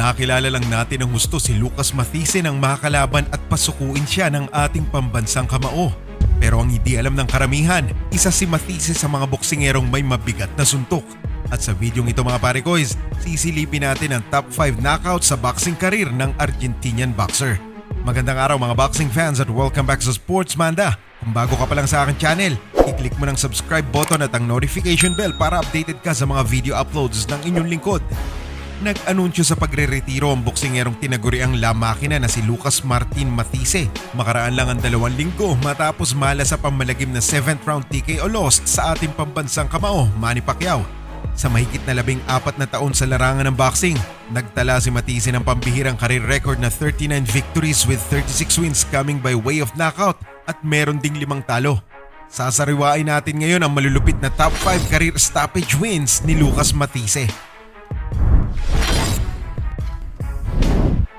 Nakilala lang natin ang husto si Lucas Matthysse ng makalaban at pasukuin siya ng ating pambansang kamao. Pero ang hindi alam ng karamihan, isa si Matthysse sa mga boksingerong may mabigat na suntok. At sa videong ito mga parekoiz, sisilipin natin ang top 5 knockout sa boxing career ng Argentinian boxer. Magandang araw mga boxing fans at welcome back sa Sports Manda. Kung bago ka pa lang sa aking channel, i-click mo ng subscribe button at ang notification bell para updated ka sa mga video uploads ng inyong lingkod. Nag-anunsiyo sa pagreretiro ang boksingerong tinaguriang Maquina na si Lucas Martin Matthysse. Makaraan lang ang 2 linggo matapos malasap ang malagim na 7th round TKO loss sa ating pambansang kamao, Manny Pacquiao. Sa mahigit na 14 na taon sa larangan ng boxing, nagtala si Matthysse ng pambihirang career record na 39 victories with 36 wins coming by way of knockout at meron ding 5 talo. Sasariwain natin ngayon ang malulupit na top 5 career stoppage wins ni Lucas Matthysse.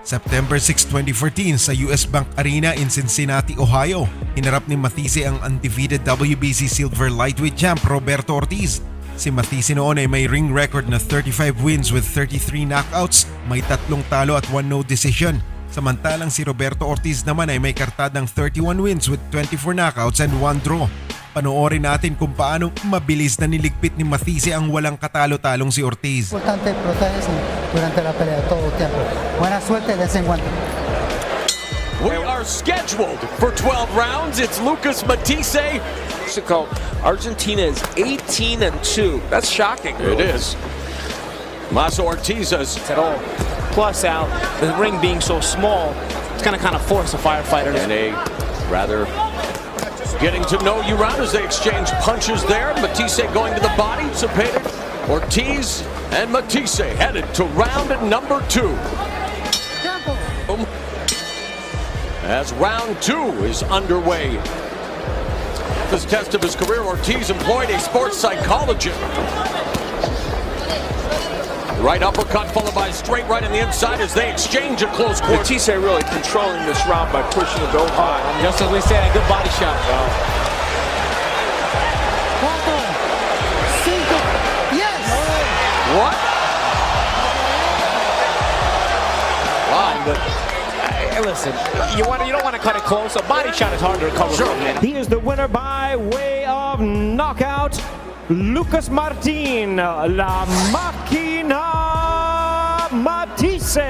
September 6, 2014 sa US Bank Arena in Cincinnati, Ohio, hinarap ni Matthysse ang undefeated WBC silver lightweight champ Roberto Ortiz. Si Matthysse noon ay may ring record na 35 wins with 33 knockouts, may 3 talo at 1 no decision. Samantalang si Roberto Ortiz naman ay may kartadang 31 wins with 24 knockouts and 1 draw. Panoorin natin kung paano mabilis na niligpit ni Matthysse ang walang katalo-talong si Ortiz. Importante protegerse durante la pelea todo el tiempo. Buena suerte, desencuentro. We are scheduled for 12 rounds. It's Lucas Matthysse. Mexico, Argentina is 18-2. That's shocking. It is. Maso Ortiz's At all. Plus, Al, the ring being so small, it's going to kind of force a firefighter. and a rather getting to know you round as they exchange punches there. Matthysse going to the body, anticipated. Ortiz and Matthysse headed to round number 2. As round 2 is underway. This test of his career, Ortiz employed a sports psychologist. Right uppercut followed by a straight right on the inside as they exchange a close quarter. Matthysse really controlling this round by pushing it go hard. Just as we said, a good body shot. Yes! What? Wow. But, listen, you don't want to cut it close. A body shot is hard to recover from. Man. He is the winner by way of knockout, Lucas Martin La Maquina Matthysse.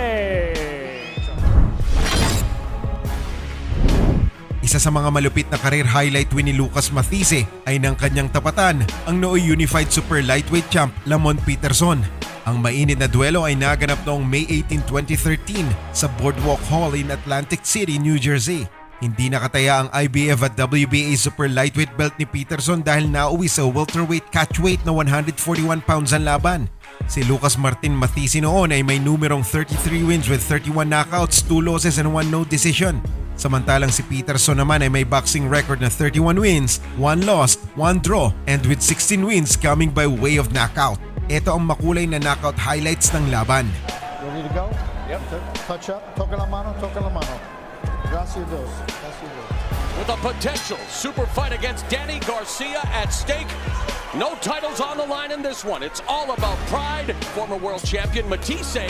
Isa sa mga malupit na career highlight win ni Lucas Matthysse ay ng kanyang tapatan, ang nooy unified super lightweight champ Lamont Peterson. Ang mainit na duelo ay naganap noong May 18, 2013 sa Boardwalk Hall in Atlantic City, New Jersey. Hindi nakataya ang IBF at WBA super lightweight belt ni Peterson dahil nauwi sa welterweight catchweight na 141 pounds ang laban. Si Lucas Martin Matthysse noon ay may numerong 33 wins with 31 knockouts, 2 losses and 1 no decision. Samantalang si Peterson naman ay may boxing record na 31 wins, 1 loss, 1 draw and with 16 wins coming by way of knockout. Ito ang makulay na knockout highlights ng laban. Ready to go? Yep. Touch up. Toca la mano. Toca la mano. Gracias dos. Gracias dos. With a potential super fight against Danny Garcia at stake. No titles on the line in this one. It's all about pride. Former world champion Matthysse,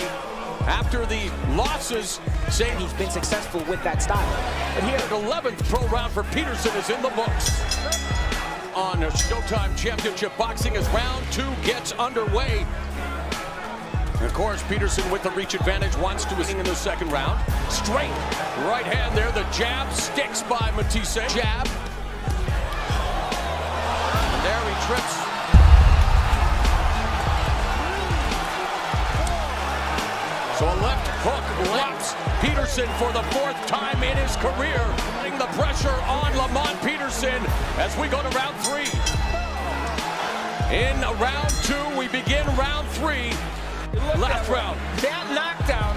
after the losses, saying He's been successful with that style. and he had an 11th pro round for Peterson is in the books. On Showtime Championship Boxing as round 2 gets underway. Of course, Peterson with the reach advantage wants to win in the second round. Straight right hand there. The jab sticks by Matthysse. Jab. And there he trips. So a left hook locks Peterson for the 4th time in his career. Putting the pressure on Lamont Peterson as we go to round 3. In round 2, we begin round 3. Last round. That knockdown,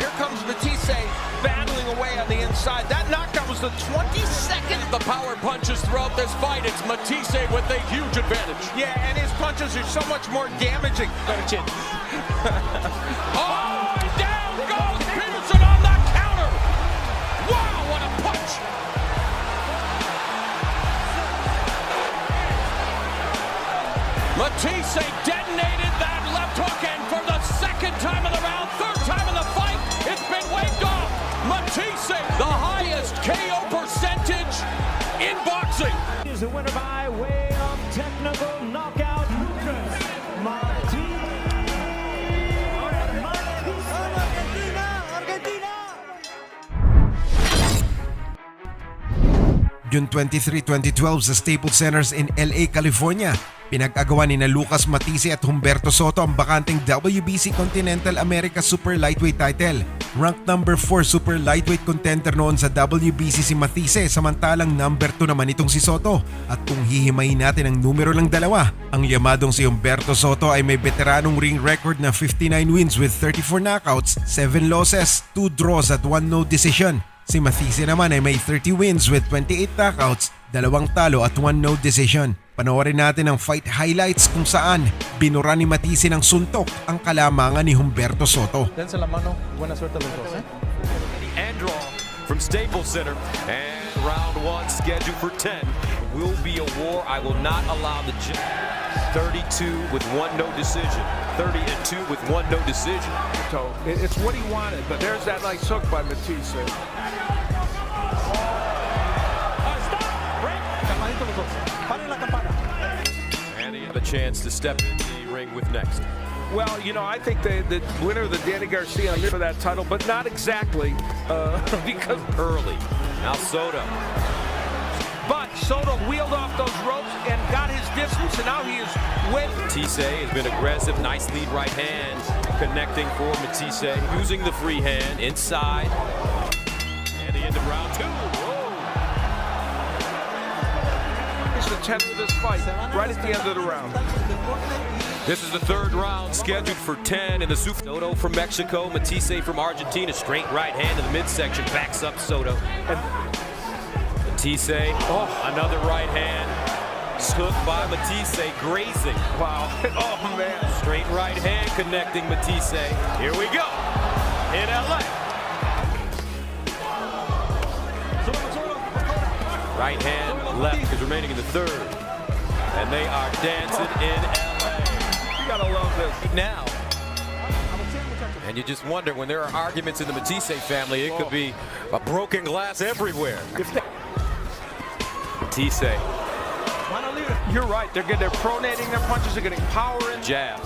here comes Matthysse battling away on the inside. That knockdown was the 22nd. The power punches throughout this fight. It's Matthysse with a huge advantage. Yeah, and his punches are so much more damaging. Oh, down goes Peterson on the counter. Wow, what a punch. Matthysse detonated that left hook, and for the 2nd time of the round, 3rd time in the the winner by way of technical knockout, Lucas Martin Matthysse. Argentina! June 23, 2012 sa Staples Centers in LA, California. Pinag-agawan ni na Lucas Matthysse at Humberto Soto ang bakanteng WBC Continental America Super Lightweight title. Ranked number 4 Super Lightweight contender noon sa WBC si Matthysse, samantalang number 2 naman itong si Soto. At kung hihimayin natin ang numero ng dalawa, ang yamadong si Humberto Soto ay may veteranong ring record na 59 wins with 34 knockouts, 7 losses, 2 draws at 1 no decision. Si Matthysse naman ay may 30 wins with 28 knockouts, 2 talo at 1 no decision. Panoorin natin ang fight highlights kung saan binura ni Matthysse ng suntok ang kalamangan ni Humberto Soto. Dense la mano. Buena suerte a los dos, eh? And draw from Staples Center. And round 1 scheduled for 10. Will be a war. I will not allow the 32 with 1 no decision. 30-2 with 1 no decision. So it's what he wanted, but there's that nice hook by Matthysse. And he had a chance to step in the ring with next. Well, you know, I think the winner of the Danny Garcia for that title, but not exactly because Early. Now Soto. But Soto wheeled off those ropes and got his distance, and now he is with. Matthysse has been aggressive. Nice lead right hand. Connecting for Matthysse. Using the free hand inside. And the end of round 2. It's the 10th of this fight, right at the end of the round. This is the 3rd round scheduled for 10 in the Super. Soto from Mexico, Matthysse from Argentina. Straight right hand in the midsection. Backs up Soto. And Matthysse, another right hand. Hook by Matthysse, grazing. Wow. Oh, man. Straight right hand connecting Matthysse. Here we go. In LA. Right hand, left is remaining in the 3rd. And they are dancing in LA. You gotta love this. Now. And you just wonder, when there are arguments in the Matthysse family, it could be a broken glass everywhere. Matthysse. You're right. They're pronating their punches. They're getting power in. Jab.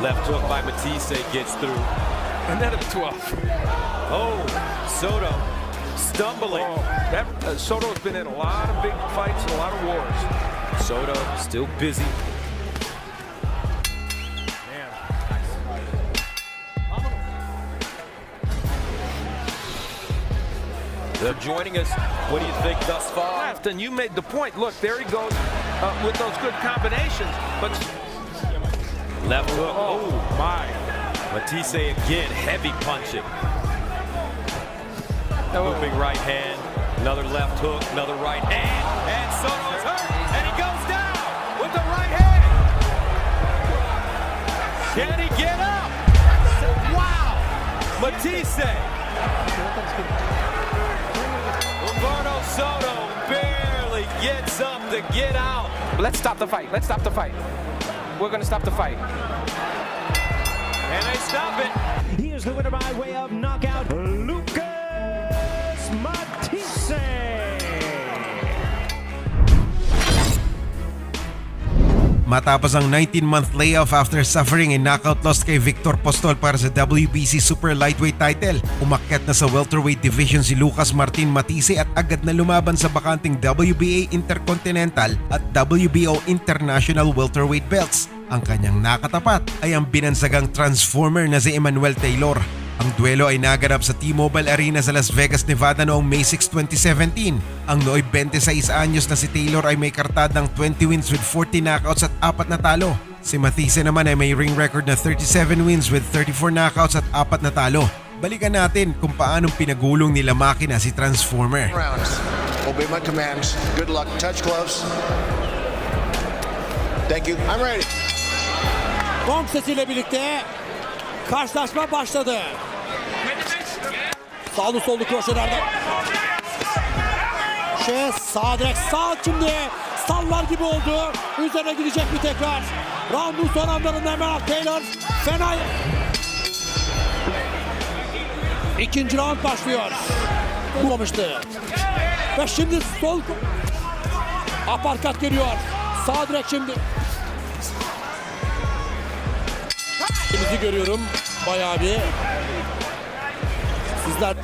Left hook by Matthysse gets through. And then a 12. Oh, Soto stumbling. Soto's been in a lot of big fights and a lot of wars. Soto still busy. They're joining us. What do you think thus far? Left, and you made the point. Look, there he goes with those good combinations. But Left hook. oh my! Matthysse again, heavy punching. Looping right hand, another left hook, another right hand, and Soto is hurt, and he goes down with the right hand. Can he get up? Wow! Matthysse. Humberto Soto barely gets up to get out. Let's stop the fight. Let's stop the fight. We're gonna stop the fight. And they stop it. He is the winner by way of knockout, Lucas Matthysse. Matapos ang 19-month layoff after suffering a knockout loss kay Victor Postol para sa WBC Super Lightweight title, umakyat na sa welterweight division si Lucas Martin Matthysse at agad na lumaban sa bakanting WBA Intercontinental at WBO International welterweight belts. Ang kanyang nakatapat ay ang binansagang transformer na si Emmanuel Taylor. Ang duelo ay naganap sa T-Mobile Arena sa Las Vegas, Nevada noong May 6, 2017. Ang nooy 26 anyos na si Taylor ay may kartadang 20 wins with 40 knockouts at 4 na talo. Si Matthysse naman ay may ring record na 37 wins with 34 knockouts at 4 na talo. Balikan natin kung paanong pinagulong nila Maquina si Transformer. Rounds. Obey my commands. Good luck. Touch gloves. Thank you. I'm ready. Gong sesiyle birlikte karşılaşma başladı. Sağlı sollu kroşelerde. Sağ direkt sağ şimdi sallar gibi oldu. Üzerine gidecek bir tekrar. Round'un son anlarında hemen Taylor fena. İkinci round başlıyor. Bulmamıştı. Ve şimdi sol Aparkat geliyor. Sağ direk şimdi. Bizi görüyorum. Bayağı bir. Sizler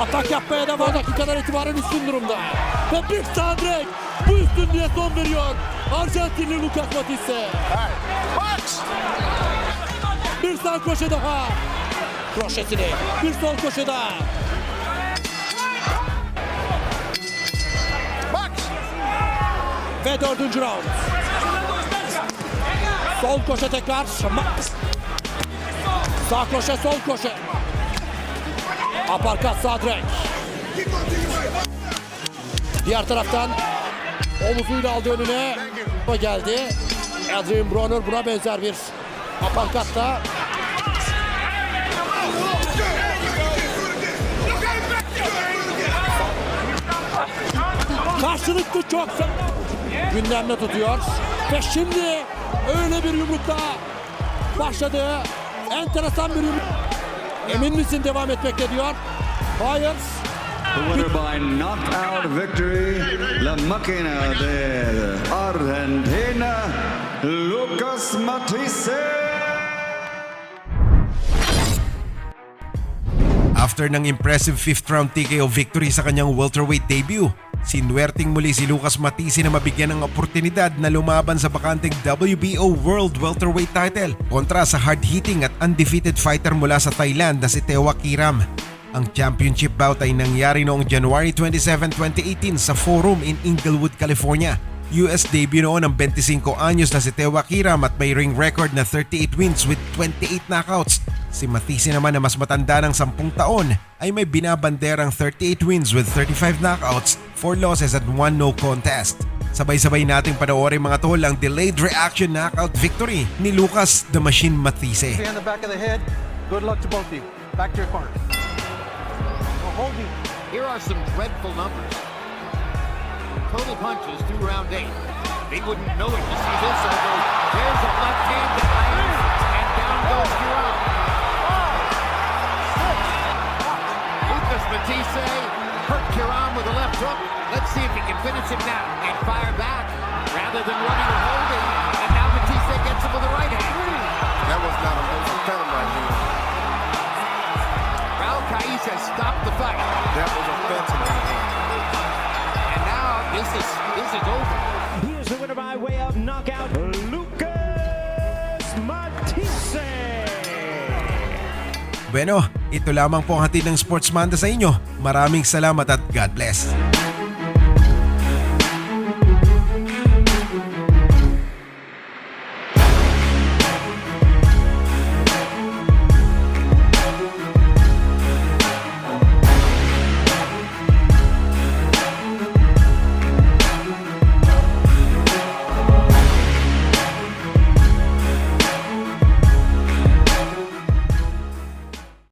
atak yapmaya devam. Dakikadan itibaren üstün durumda. Ve bir sağ direk. Bu üstünlüğe son veriyor. Arjantinli Lucas Matthysse. Bir sağ koşu daha. Kroşesini. Bir sol koşu daha. Ve 4. round. Sol koşu tekrar. Sağ koşu, sol koşu. Aparkat sağ direk. Diğer taraftan omuzuyla aldı önüne. O geldi. Adrian Broner buna benzer bir aparkatla. Karşılıklı çok gündemde tutuyor. Ve şimdi öyle bir yumrukla başladı. Enteresan bir yumruk. Emin misin devam etmekte diyor. Hayır. The winner by knockout victory, la Maquina de Argentina, Lucas Matthysse. After ng impressive 5th round TKO victory sa kanyang welterweight debut, sinuwerting muli si Lucas Matthysse na mabigyan ng oportunidad na lumaban sa bakanteng WBO World Welterweight title kontra sa hard-hitting at undefeated fighter mula sa Thailand na si Tewa Kiram. Ang championship bout ay nangyari noong January 27, 2018 sa Forum in Inglewood, California. US debut noon ng 25 anyos na si Tewa Kiram at may ring record na 38 wins with 28 knockouts. Si Matthysse naman na mas matanda ng 10 taon ay may binabanderang 38 wins with 35 knockouts, 4 losses at 1 no contest. Sabay-sabay nating panoorin mga tol ang delayed reaction knockout victory ni Lucas the Machine Matthysse. On the back of the head. Good luck to both of you. Back to your corner. Here are some dreadful numbers. Total punches through round 8. They wouldn't know it to see this, although there's a left hand that lands, and down goes Giron. Lucas Matthysse hurt Giron with a left hook. Let's see if he can finish him now and fire back rather than running or holding. And now Matthysse gets him with the right hand. That was not a film right here. Parekoiz has stopped the fight. That was offensive. And now this is over. He is the winner by way of knockout, Lucas Matthysse. Bueno, ito lamang po ang hatid ng Sports Manda sa inyo. Maraming salamat at God bless.